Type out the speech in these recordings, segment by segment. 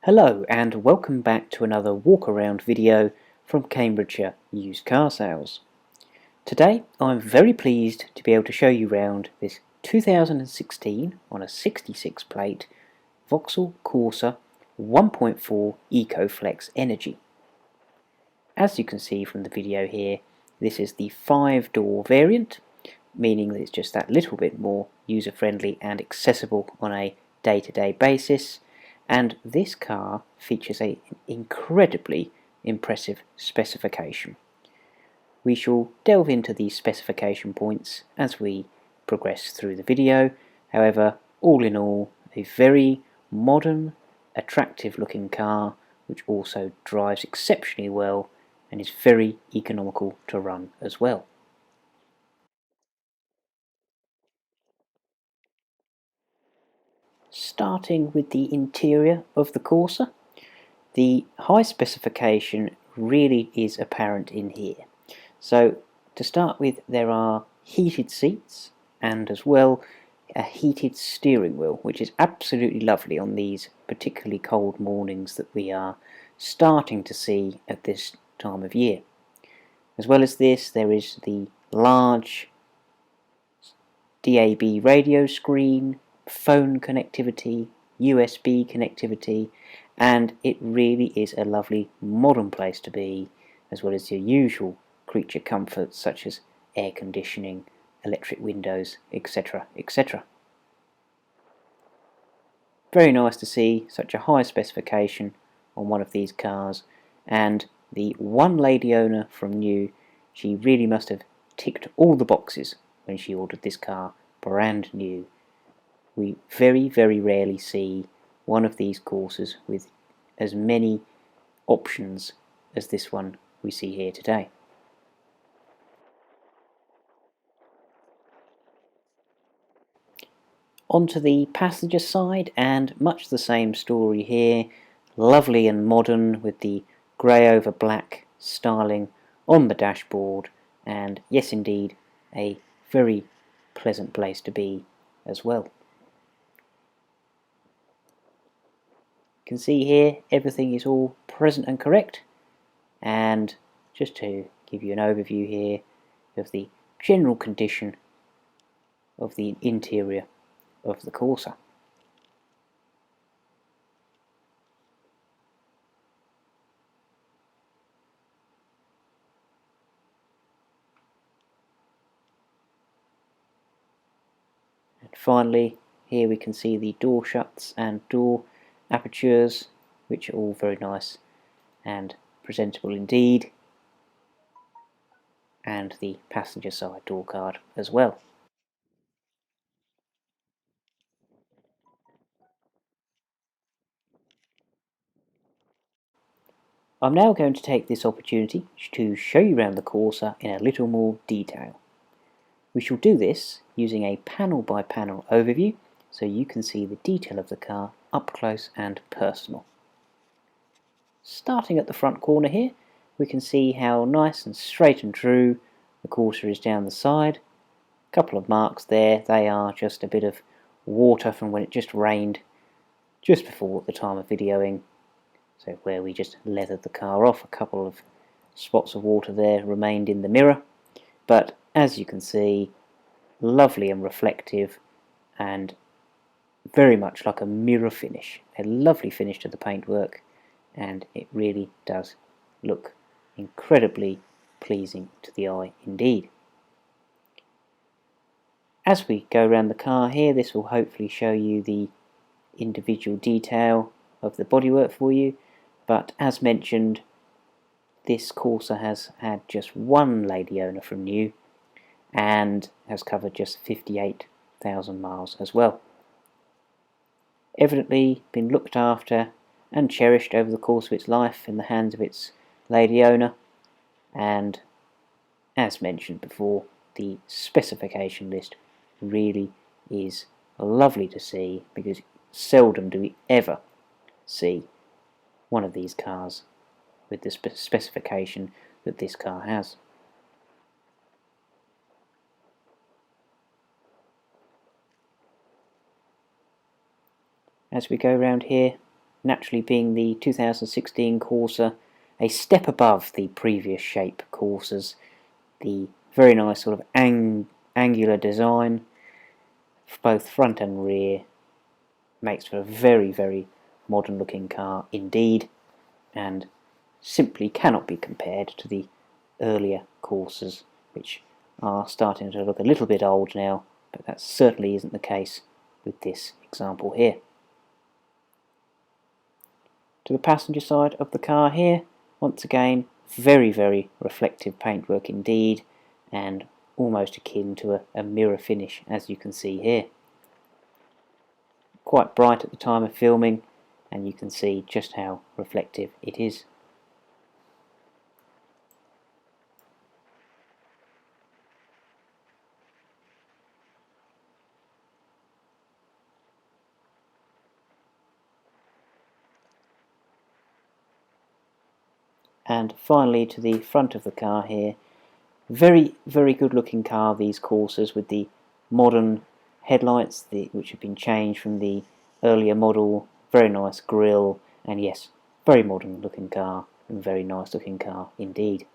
Hello and welcome back to another walk around video from Cambridgeshire used car sales. Today I'm very pleased to be able to show you around this 2016 on a 66 plate Vauxhall Corsa 1.4 ecoFlex Energy. As you can see from the video here, this is the 5-door variant, meaning that it's just that little bit more user friendly and accessible on a day-to-day basis. And this car features an incredibly impressive specification. We shall delve into these specification points as we progress through the video. However, all in all, a very modern, attractive looking car which also drives exceptionally well and is very economical to run as well. Starting with the interior of the Corsa, the high specification really is apparent in here. So to start with, there are heated seats and as well a heated steering wheel, which is absolutely lovely on these particularly cold mornings that we are starting to see at this time of year. As well as this, there is the large DAB radio screen, phone connectivity, USB connectivity, and it really is a lovely modern place to be, as well as your usual creature comforts such as air conditioning, electric windows, etc, etc. Very nice to see such a high specification on one of these cars, and the one lady owner from new, she really must have ticked all the boxes when she ordered this car brand new. We very rarely see one of these Corsas with as many options as this one we see here today. Onto the passenger side, and much the same story here. Lovely and modern with the grey over black styling on the dashboard, and yes indeed a very pleasant place to be as well. You can see here everything is all present and correct, and just to give you an overview here of the general condition of the interior of the Corsa. And finally, here we can see the door shuts and door apertures, which are all very nice and presentable indeed, and the passenger side door card as well. I'm now going to take this opportunity to show you around the Corsa in a little more detail. We shall do this using a panel by panel overview so you can see the detail of the car up close and personal. Starting at the front corner here, we can see how nice and straight and true the Corsa is down the side. A couple of marks there, they are just a bit of water from when it just rained just before the time of videoing. So where we just leathered the car off, a couple of spots of water there remained in the mirror, but as you can see, lovely and reflective and very much like a mirror finish. A lovely finish to the paintwork, and it really does look incredibly pleasing to the eye indeed. As we go around the car here, this will hopefully show you the individual detail of the bodywork for you, but as mentioned, this Corsa has had just one lady owner from new and has covered just 58,000 miles as well. Evidently been looked after and cherished over the course of its life in the hands of its lady owner, and as mentioned before, the specification list really is lovely to see, because seldom do we ever see one of these cars with the specification that this car has. As we go around here, naturally being the 2016 Corsa, a step above the previous shape Corsas. The very nice sort of angular design, both front and rear, makes for a very, very modern looking car indeed, and simply cannot be compared to the earlier Corsas, which are starting to look a little bit old now, but that certainly isn't the case with this example here. To the passenger side of the car here, once again, very, very reflective paintwork indeed, and almost akin to a mirror finish, as you can see here. Quite bright at the time of filming, and you can see just how reflective it is. And finally to the front of the car here, very, very good looking car, these Corsas, with the modern headlights which have been changed from the earlier model. Very nice grille, and yes, very modern looking car, and very nice looking car indeed.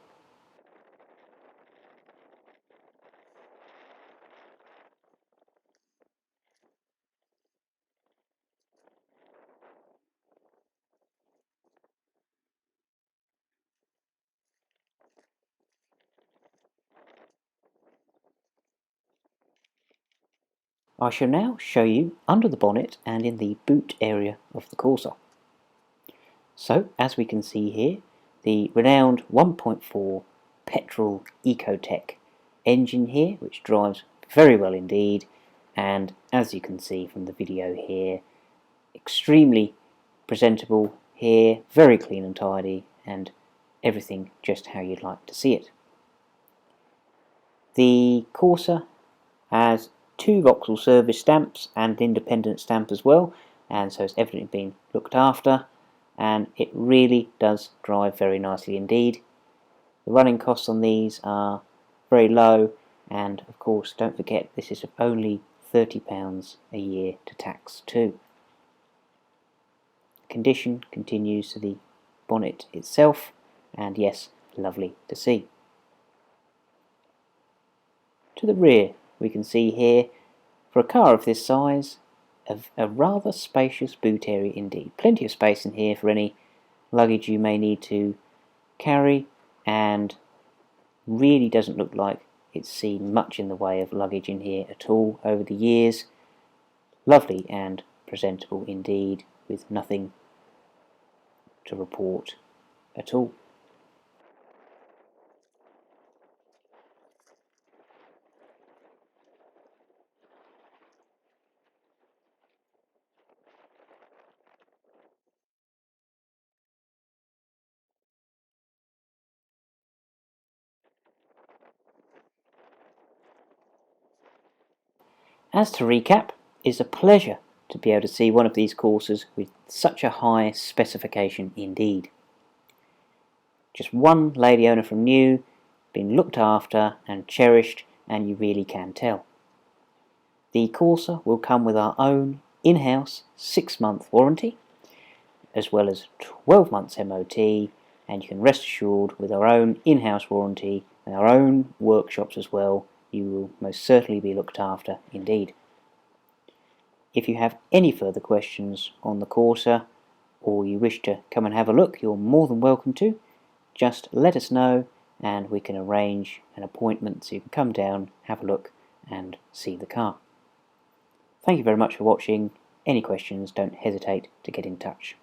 I shall now show you under the bonnet and in the boot area of the Corsa. So, as we can see here, the renowned 1.4 petrol ecotech engine here, which drives very well indeed, and as you can see from the video here, extremely presentable here, very clean and tidy, and everything just how you'd like to see it. The Corsa has 2 Vauxhall service stamps and an independent stamp as well, and so it's evidently been looked after, and it really does drive very nicely indeed. The running costs on these are very low, and of course don't forget this is only £30 a year to tax too. Condition continues to the bonnet itself, and yes, lovely to see. To the rear, we can see here, for a car of this size, a rather spacious boot area indeed. Plenty of space in here for any luggage you may need to carry, and really doesn't look like it's seen much in the way of luggage in here at all over the years. Lovely and presentable indeed, with nothing to report at all. As to recap, it's a pleasure to be able to see one of these Corsas with such a high specification indeed. Just one lady owner from new, been looked after and cherished, and you really can tell. The Corsa will come with our own in-house 6-month warranty, as well as 12 months MOT, and you can rest assured with our own in-house warranty and our own workshops as well, you will most certainly be looked after indeed. If you have any further questions on the Corsa, or you wish to come and have a look, you're more than welcome to. Just let us know and we can arrange an appointment so you can come down, have a look and see the car. Thank you very much for watching. Any questions, don't hesitate to get in touch.